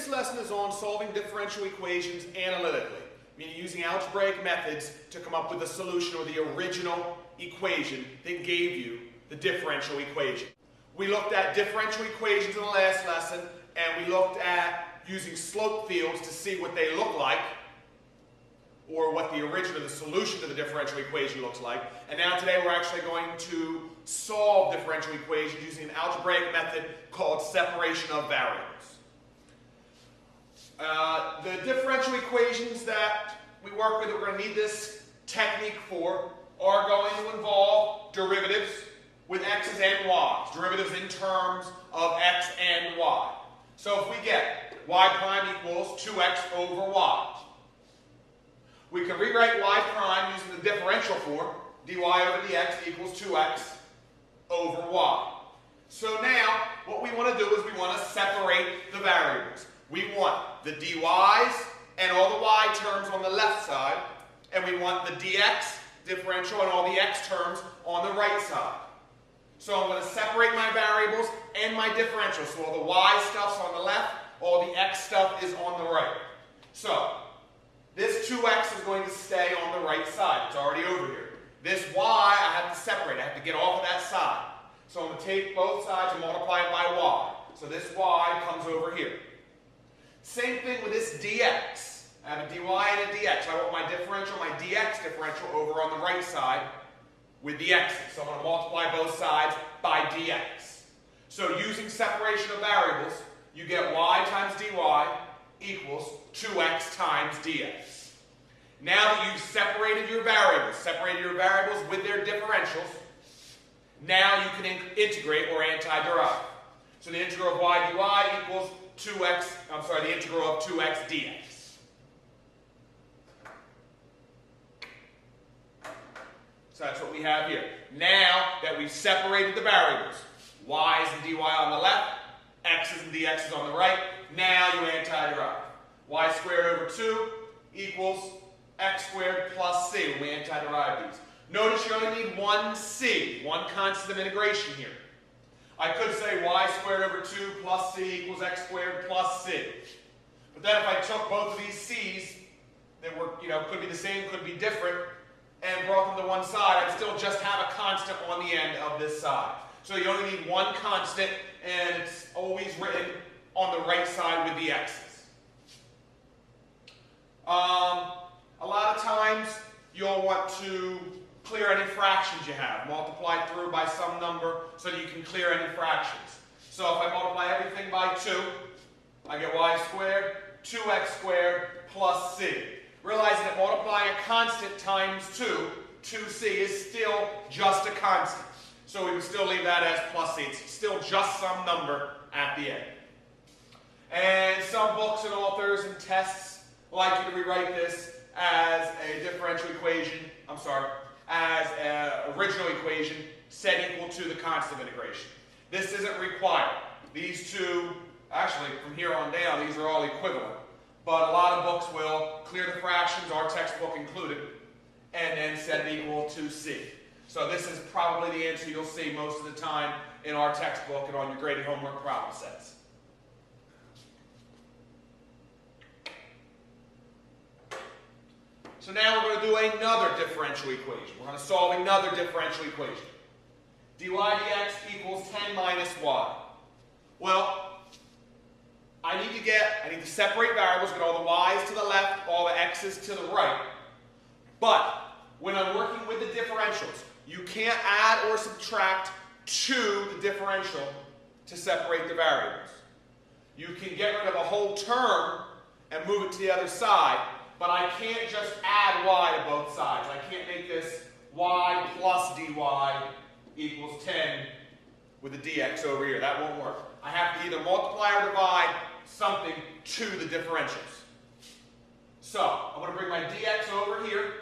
This lesson is on solving differential equations analytically, meaning using algebraic methods to come up with a solution or the original equation that gave you the differential equation. We looked at differential equations in the last lesson, and we looked at using slope fields to see what they look like, or what the origin of the solution to the differential equation looks like. And now today we're actually going to solve differential equations using an algebraic method called separation of variables. The differential equations that we work with, that we're going to need this technique for, are going to involve derivatives with x's and y's. Derivatives in terms of x and y. So if we get y prime equals 2x over y, we can rewrite y prime using the differential form, dy over dx equals 2x over y. So now, what we want to do is we want to separate the variables. We want the dy's and all the y terms on the left side, and we want the dx differential and all the x terms on the right side. So I'm going to separate my variables and my differential. So all the y stuff's on the left, all the x stuff is on the right. So this 2x is going to stay on the right side. It's already over here. This y I have to separate. I have to get off of that side. So I'm going to take both sides and multiply it by y. So this y comes over here. Same thing with this dx. I have a dy and a dx. I want my differential, my dx differential over on the right side with the x's. So I'm going to multiply both sides by dx. So using separation of variables, you get y times dy equals 2x times dx. Now that you've separated your variables with their differentials, now you can integrate or antiderive. So the integral of y dy equals the integral of 2x dx. So that's what we have here. Now that we've separated the variables, y's and dy on the left, x's and dx's on the right, now you antiderive. Y squared over 2 equals x squared plus c when we antiderive these. Notice you only need one c, one constant of integration here. I could say y squared over 2 plus c equals x squared plus c. But then if I took both of these c's that were, could be the same, could be different, and brought them to one side, I'd still just have a constant on the end of this side. So you only need one constant, and it's always written on the right side with the x's. A lot of times you'll want to clear any fractions you have. Multiply through by some number so that you can clear any fractions. So if I multiply everything by 2, I get y squared, 2x squared plus c. Realizing that multiplying a constant times 2, 2c is still just a constant. So we would still leave that as plus c. It's still just some number at the end. And some books and authors and tests like you to rewrite this as a differential equation, as an original equation set equal to the constant of integration. This isn't required. These two, actually from here on down, these are all equivalent. But a lot of books will clear the fractions, our textbook included, and then set it equal to c. So this is probably the answer you'll see most of the time in our textbook and on your graded homework problem sets. So now we're going to do another differential equation. We're going to solve another differential equation. dy dx equals 10 minus y. Well, I need to separate variables, get all the y's to the left, all the x's to the right. But when I'm working with the differentials, you can't add or subtract to the differential to separate the variables. You can get rid of a whole term and move it to the other side, but I can't just add y to both sides. I can't make this y plus dy equals 10 with the dx over here. That won't work. I have to either multiply or divide something to the differentials. So I'm going to bring my dx over here,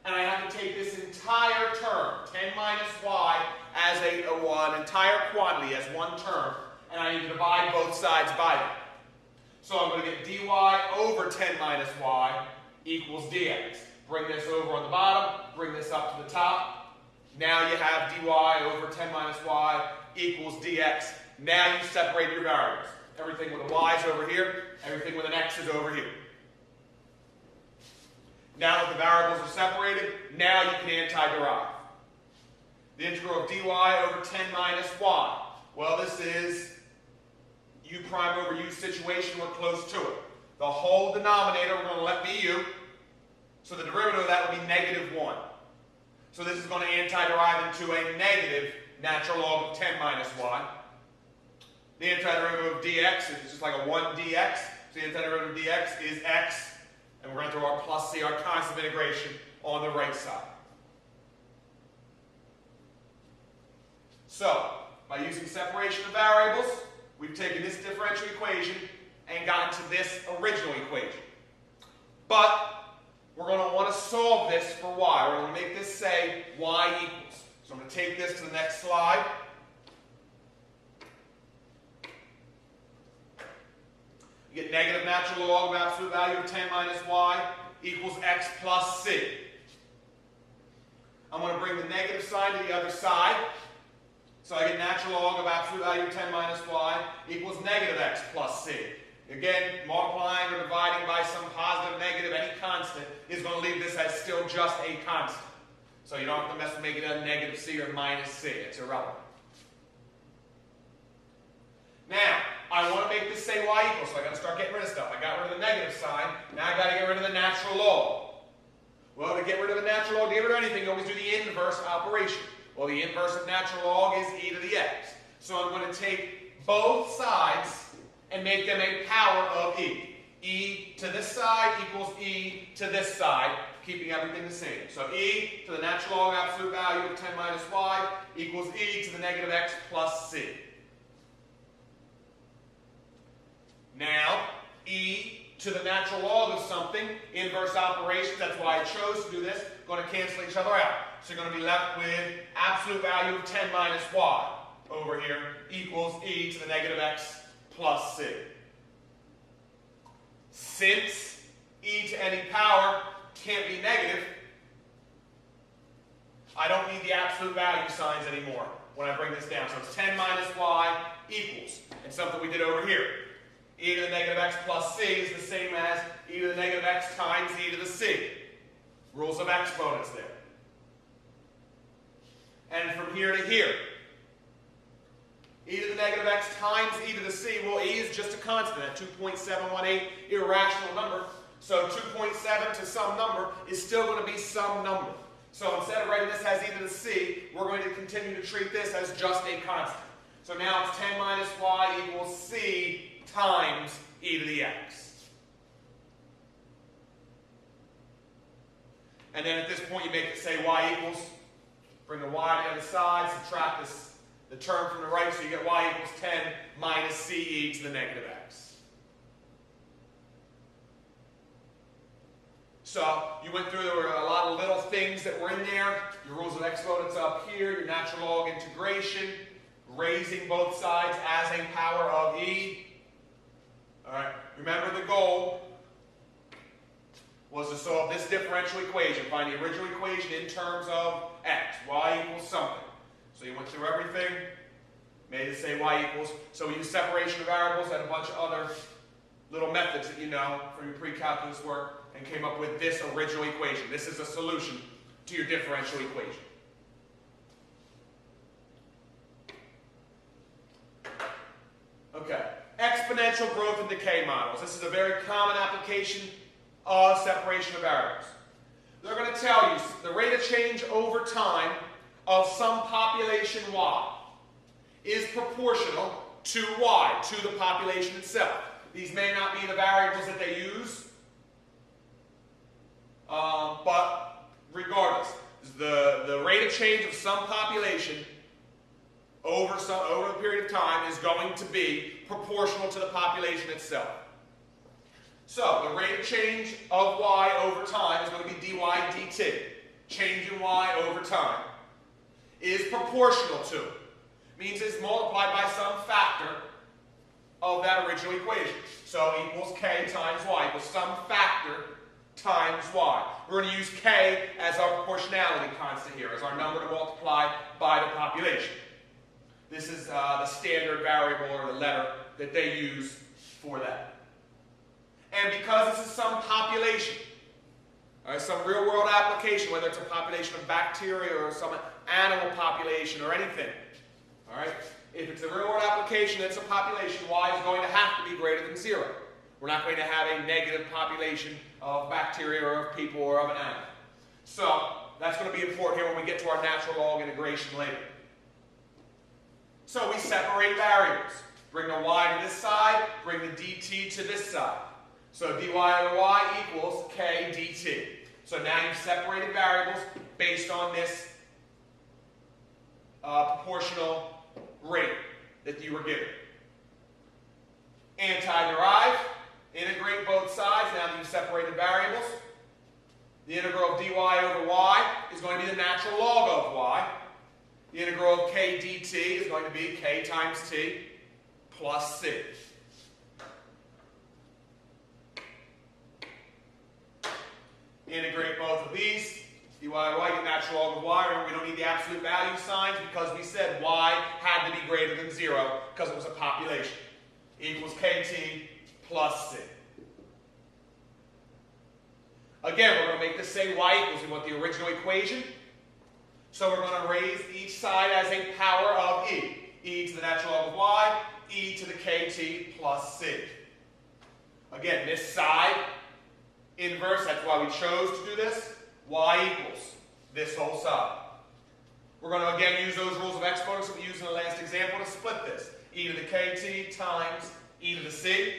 and I have to take this entire term, 10 minus y, as an entire quantity, as one term, and I need to divide both sides by that. So I'm going to get dy over 10 minus y equals dx. Bring this over on the bottom, bring this up to the top. Now you have dy over 10 minus y equals dx. Now you separate your variables. Everything with a y is over here. Everything with an x is over here. Now that the variables are separated, now you can anti-derive. The integral of dy over 10 minus y. Well, this is u prime over u situation. We're close to it. The whole denominator, we're going to let be u. So the derivative of that would be negative 1. So this is going to anti-derive into a negative natural log of 10 minus y. The antiderivative of dx is just like a 1 dx. So the antiderivative of dx is x. And we're going to throw our plus c, our constant of integration, on the right side. So, by using separation of variables, we've taken this differential equation and gotten to this original equation. But we're going to want to solve this for y. We're going to make this say y equals. So I'm going to take this to the next slide. You get negative natural log of absolute value of 10 minus y equals x plus c. I'm going to bring the negative sign to the other side. So I get natural log of absolute value of 10 minus y equals negative x plus c. Again, multiplying or dividing by some positive, negative, any constant is going to leave this as still just a constant. So you don't have to mess with making it a negative c or minus c. It's irrelevant. Now, I want to make this say y equals, so I got to start getting rid of stuff. I got rid of the negative sign. Now I got to get rid of the natural log. Well, to get rid of the natural log, to get rid of anything, you always do the inverse operation. Well, the inverse of natural log is e to the x. So I'm going to take both sides and make them a power of e. E to this side equals e to this side, keeping everything the same. So e to the natural log absolute value of 10 minus y equals e to the negative x plus c. Now, e to the natural log of something, inverse operations, that's why I chose to do this, going to cancel each other out. So you're going to be left with absolute value of 10 minus y over here equals e to the negative x plus c. Since e to any power can't be negative, I don't need the absolute value signs anymore when I bring this down. So it's 10 minus y equals, and something we did over here. E to the negative x plus c is the same as e to the negative x times e to the c. Rules of exponents there. And from here to here, e to the negative x times e to the c, well, e is just a constant at 2.718, irrational number. So 2.7 to some number is still going to be some number. So instead of writing this as e to the c, we're going to continue to treat this as just a constant. So now it's 10 minus y equals c times e to the x. And then at this point you make it say y equals, bring the y to the other side, subtract the term from the right, so you get y equals 10 minus ce to the negative x. So you went through, there were a lot of little things that were in there. Your rules of exponents up here, your natural log integration, raising both sides as a power of e. All right, remember the goal was to solve this differential equation. Find the original equation in terms of x, y equals something. So you went through everything, made it say y equals. So we used separation of variables and a bunch of other little methods that you know from your pre-calculus work and came up with this original equation. This is a solution to your differential equation. Okay. Exponential growth and decay models. This is a very common application of separation of variables. They're going to tell you the rate of change over time of some population y is proportional to y, to the population itself. These may not be the variables that they use, but regardless, the rate of change of some population over a period of time is going to be proportional to the population itself. So the rate of change of y over time is going to be dy dt. Change in y over time is proportional to. Means it's multiplied by some factor of that original equation. So equals k times y equals some factor times y. We're going to use k as our proportionality constant here, as our number to multiply by the population. This is the standard variable or the letter that they use for that. And because this is some population, all right, some real-world application, whether it's a population of bacteria or some animal population or anything, all right, if it's a real-world application, it's a population, y is going to have to be greater than 0. We're not going to have a negative population of bacteria or of people or of an animal. So that's going to be important here when we get to our natural log integration later. So we separate variables. Bring the y to this side, bring the dt to this side. So dy over y equals k dt. So now you've separated variables based on this proportional rate that you were given. Anti-derive, integrate both sides now that you've separated variables. The integral of dy over y is going to be the natural log of y. The integral of k dt is going to be k times t plus c. Integrate both of these. dy over y, get natural log of y. Remember, we don't need the absolute value signs because we said y had to be greater than 0 because it was a population. Equals kt plus c. Again, we're going to make this say y equals, we want the original equation. So we're going to raise each side as a power of e. E to the natural log of y, e to the kt plus c. Again, this side, inverse, that's why we chose to do this. Y equals this whole side. We're going to again use those rules of exponents that we used in the last example to split this. E to the kt times e to the c.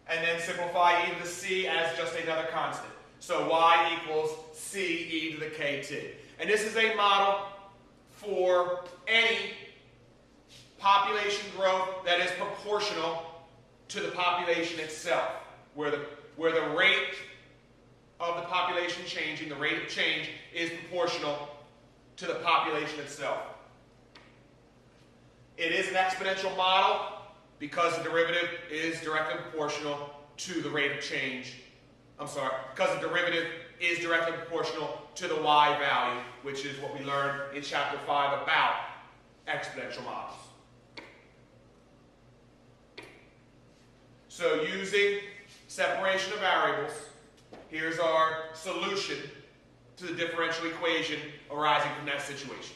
And then simplify e to the c as just another constant. So y equals c e to the kt. And this is a model for any population growth that is proportional to the population itself, where the rate of the population changing, the rate of change, is proportional to the population itself. It is an exponential model because the derivative is directly proportional to the rate of change. Because the derivative is directly proportional to the y value, which is what we learned in Chapter 5 about exponential models. So using separation of variables, here's our solution to the differential equation arising from that situation.